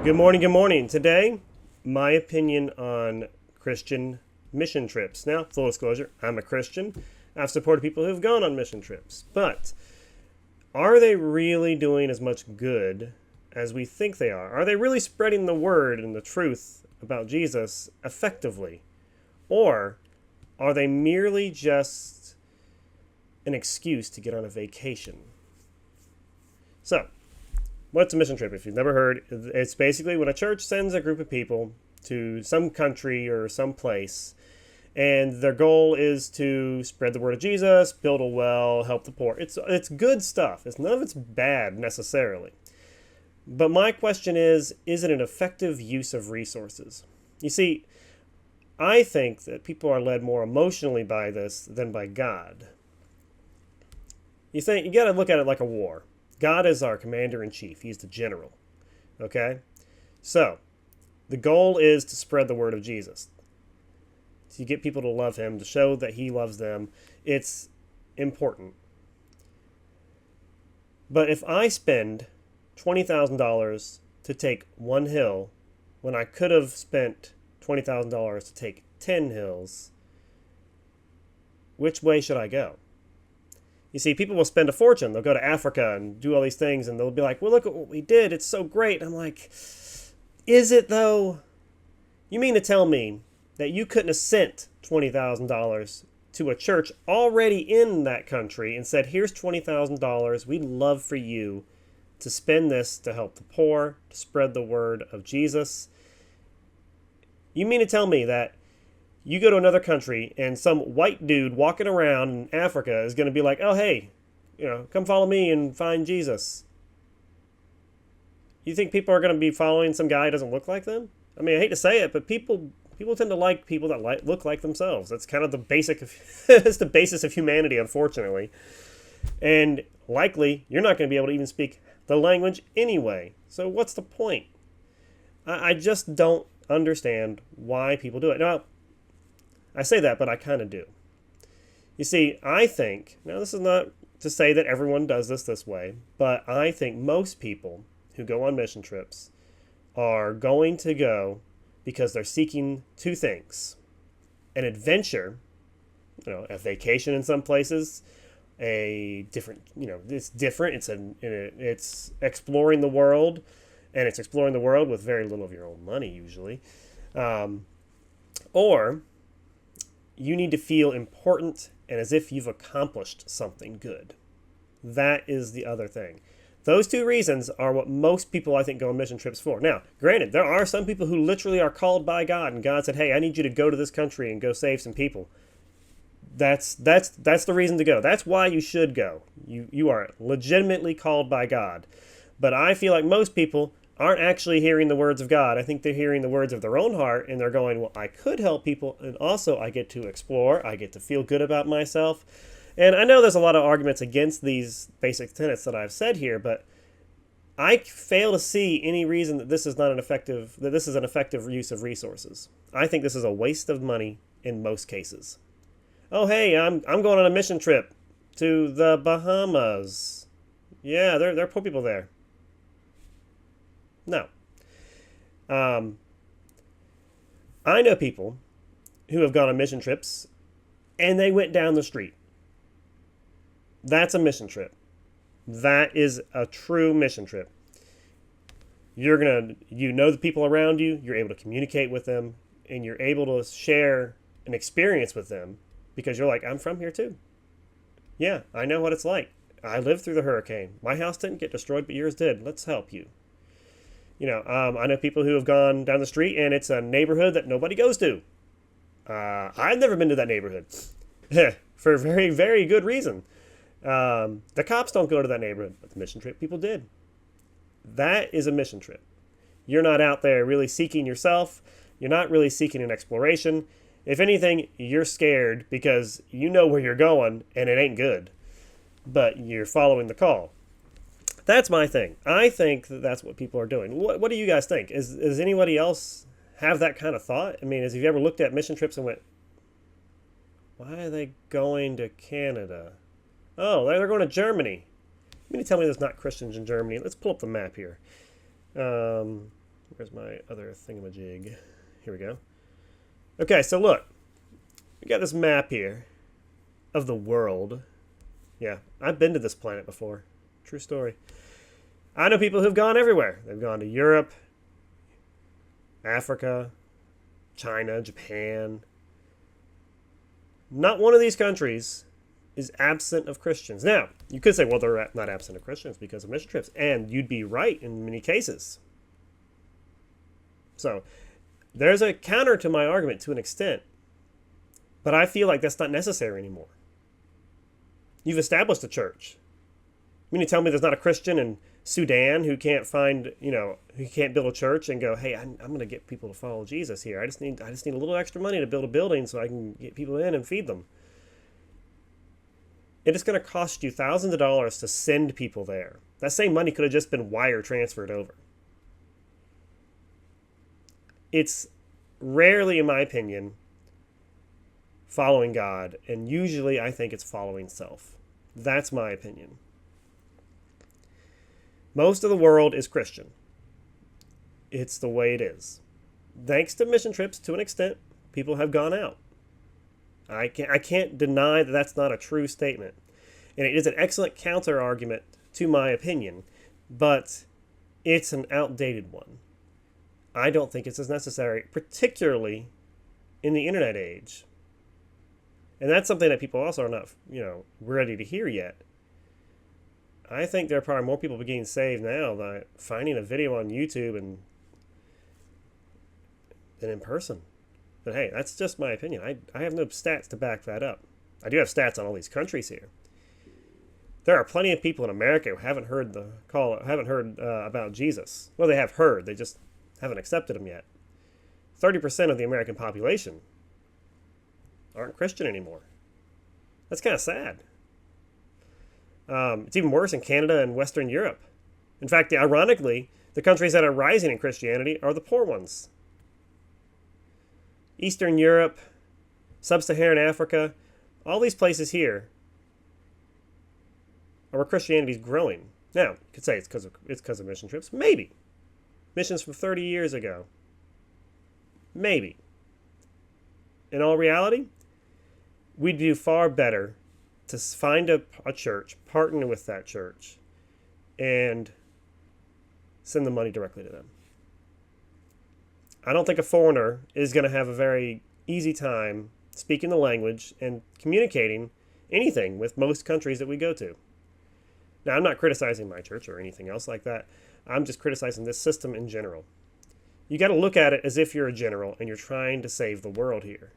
Good morning, good morning. Today, my opinion on Christian mission trips. Now, full disclosure, I'm a Christian. I've supported people who've gone on mission trips. But are they really doing as much good as we think they are? Are they really spreading the word and the truth about Jesus effectively? Or are they merely just an excuse to get on a vacation? So, what's a mission trip? If you've never heard, it's basically when a church sends a group of people to some country or some place, and their goal is to spread the word of Jesus, build a well, help the poor. It's good stuff. None of it's bad necessarily. But my question is it an effective use of resources? You see, I think that people are led more emotionally by this than by God. You got to look at it like a war. God is our commander-in-chief. He's the general. Okay? So, the goal is to spread the word of Jesus. To get people to love him, to show that he loves them. It's important. But if I spend $20,000 to take one hill when I could have spent $20,000 to take 10 hills, which way should I go? You see, people will spend a fortune. They'll go to Africa and do all these things, and they'll be like, well, look at what we did. It's so great. I'm like, is it, though? You mean to tell me that you couldn't have sent $20,000 to a church already in that country and said, here's $20,000. We'd love for you to spend this to help the poor, to spread the word of Jesus. You mean to tell me that you go to another country and some white dude walking around in Africa is going to be like, oh, hey, come follow me and find Jesus? You think people are going to be following some guy who doesn't look like them? I mean, I hate to say it, but people tend to like people that look like themselves. That's kind of the basic of, it's the basis of humanity, unfortunately. And likely, you're not going to be able to even speak the language anyway. So what's the point? I just don't understand why people do it. Now, I say that, but I kind of do. You see, I think, now this is not to say that everyone does this way, but I think most people who go on mission trips are going to go because they're seeking two things. An adventure, a vacation in some places, a different, it's different. It's exploring the world, and it's exploring the world with very little of your own money usually. Or you need to feel important and as if you've accomplished something good. That is the other thing. Those two reasons are what most people, I think, go on mission trips for. Now, granted, there are some people who literally are called by God, and God said, hey, I need you to go to this country and go save some people. That's the reason to go. That's why you should go. You are legitimately called by God. But I feel like most people aren't actually hearing the words of God. I think they're hearing the words of their own heart, and they're going, well, I could help people, and also I get to explore, I get to feel good about myself. And I know there's a lot of arguments against these basic tenets that I've said here, but I fail to see any reason that this is an effective use of resources. I think this is a waste of money in most cases. Oh, hey, I'm going on a mission trip to the Bahamas. Yeah, there are poor people there. No. I know people who have gone on mission trips and they went down the street. That's a mission trip. That is a true mission trip. You know the people around you, you're able to communicate with them, and you're able to share an experience with them because you're like, I'm from here too. Yeah, I know what it's like. I lived through the hurricane. My house didn't get destroyed, but yours did. Let's help you. I know people who have gone down the street and it's a neighborhood that nobody goes to. I've never been to that neighborhood for a very, very good reason. The cops don't go to that neighborhood, but the mission trip people did. That is a mission trip. You're not out there really seeking yourself. You're not really seeking an exploration. If anything, you're scared because you know where you're going and it ain't good, but you're following the call. That's my thing. I think that's what people are doing. What do you guys think? Does anybody else have that kind of thought? I mean, have you ever looked at mission trips and went, why are they going to Canada? Oh, they're going to Germany. You mean to tell me there's not Christians in Germany? Let's pull up the map here. Where's my other thingamajig? Here we go. Okay, so look. We got this map here of the world. Yeah, I've been to this planet before. True story. I know people who've gone everywhere. They've gone to Europe, Africa, China, Japan. Not one of these countries is absent of Christians. Now, you could say, well, they're not absent of Christians because of mission trips. And you'd be right in many cases. So, there's a counter to my argument to an extent. But I feel like that's not necessary anymore. You've established a church. You mean to tell me there's not a Christian in Sudan who can't find, who can't build a church and go, hey, I'm going to get people to follow Jesus here. I just need a little extra money to build a building so I can get people in and feed them. It is going to cost you thousands of dollars to send people there. That same money could have just been wire transferred over. It's rarely, in my opinion, following God, and usually I think it's following self. That's my opinion. Most of the world is Christian. It's the way it is. Thanks to mission trips, to an extent, people have gone out. I can't deny that that's not a true statement. And it is an excellent counter argument to my opinion, but it's an outdated one. I don't think it's as necessary, particularly in the internet age. And that's something that people also are not, ready to hear yet. I think there are probably more people getting saved now by finding a video on YouTube than in person. But hey, that's just my opinion. I have no stats to back that up. I do have stats on all these countries here. There are plenty of people in America who haven't heard about Jesus. Well, they have heard. They just haven't accepted him yet. 30% of the American population aren't Christian anymore. That's kind of sad. It's even worse in Canada and Western Europe. In fact, ironically, the countries that are rising in Christianity are the poor ones. Eastern Europe, Sub-Saharan Africa, all these places here are where Christianity is growing. Now, you could say it's because of mission trips. Maybe. Missions from 30 years ago. Maybe. In all reality, we'd do far better to find a church, partner with that church, and send the money directly to them. I don't think a foreigner is going to have a very easy time speaking the language and communicating anything with most countries that we go to. Now, I'm not criticizing my church or anything else like that. I'm just criticizing this system in general. You got to look at it as if you're a general and you're trying to save the world here,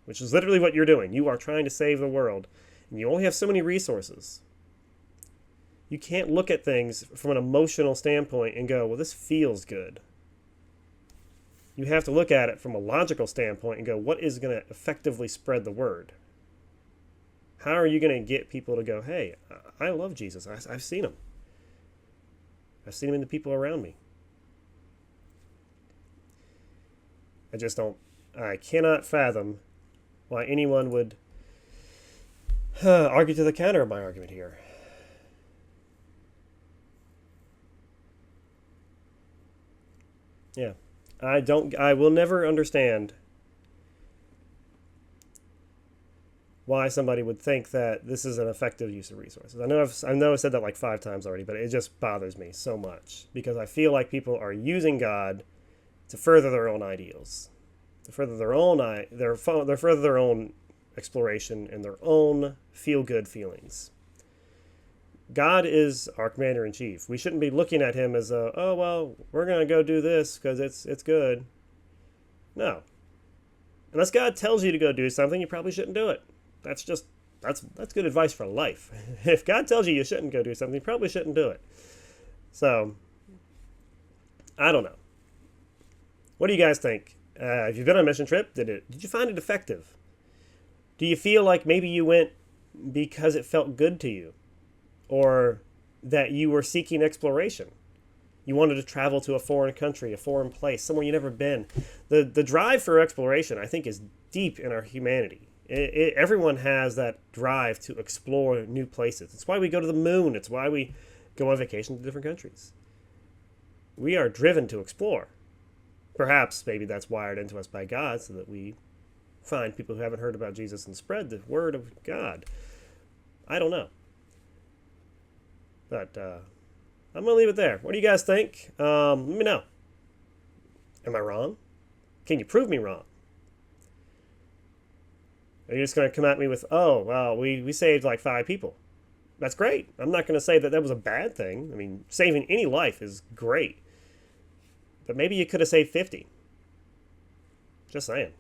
which is literally what you're doing. You are trying to save the world, and you only have so many resources. You can't look at things from an emotional standpoint and go, well, this feels good. You have to look at it from a logical standpoint and go, what is going to effectively spread the word? How are you going to get people to go, hey, I love Jesus. I've seen him. I've seen him in the people around me. I cannot fathom why anyone would argue to the counter of my argument here. Yeah. I will never understand why somebody would think that this is an effective use of resources. I know I've said that like 5 times already, but it just bothers me so much because I feel like people are using God to further their own ideals, to further their own exploration and their own feel-good feelings. God is our commander-in-chief. We shouldn't be looking at him as we're going to go do this because it's good. No. Unless God tells you to go do something, you probably shouldn't do it. That's good advice for life. If God tells you shouldn't go do something, you probably shouldn't do it. So, I don't know. What do you guys think? If you've been on a mission trip, did you find it effective? Do you feel like maybe you went because it felt good to you? Or that you were seeking exploration? You wanted to travel to a foreign country, a foreign place, somewhere you've never been. The drive for exploration, I think, is deep in our humanity. Everyone has that drive to explore new places. It's why we go to the moon. It's why we go on vacation to different countries. We are driven to explore. Perhaps maybe that's wired into us by God so that we find people who haven't heard about Jesus and spread the word of God. I don't know. But I'm going to leave it there. What do you guys think? Let me know. Am I wrong? Can you prove me wrong? Are you just going to come at me with, oh, well, we saved like 5 people? That's great. I'm not going to say that that was a bad thing. I mean, saving any life is great. But maybe you could have saved 50. Just saying.